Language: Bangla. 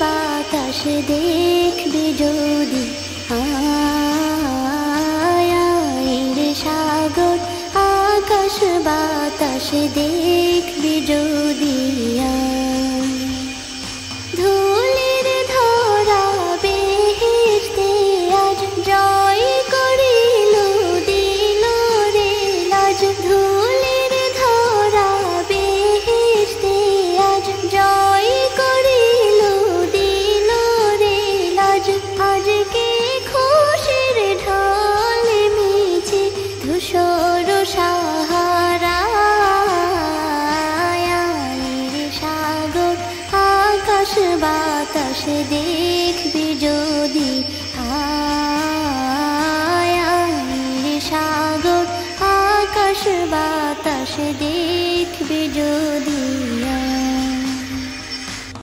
বাতাস দেখবি যদি, আয় রে সাগর আকাশ বাতাস দেখবি যদি, ধুলির ধরা বেহেশতে আজ জয় করিল দিল রে লাজ, ধুলির ধরা বেহেশতে আজ জয় করিল দিল রে লাজ। আজকে খুশির ঢল মিছে ধূসর সাহারা, সাগর আকাশ বাতাস দেখবি যদি, আয় রে সাগর আকাশ বাতাস দেখবি।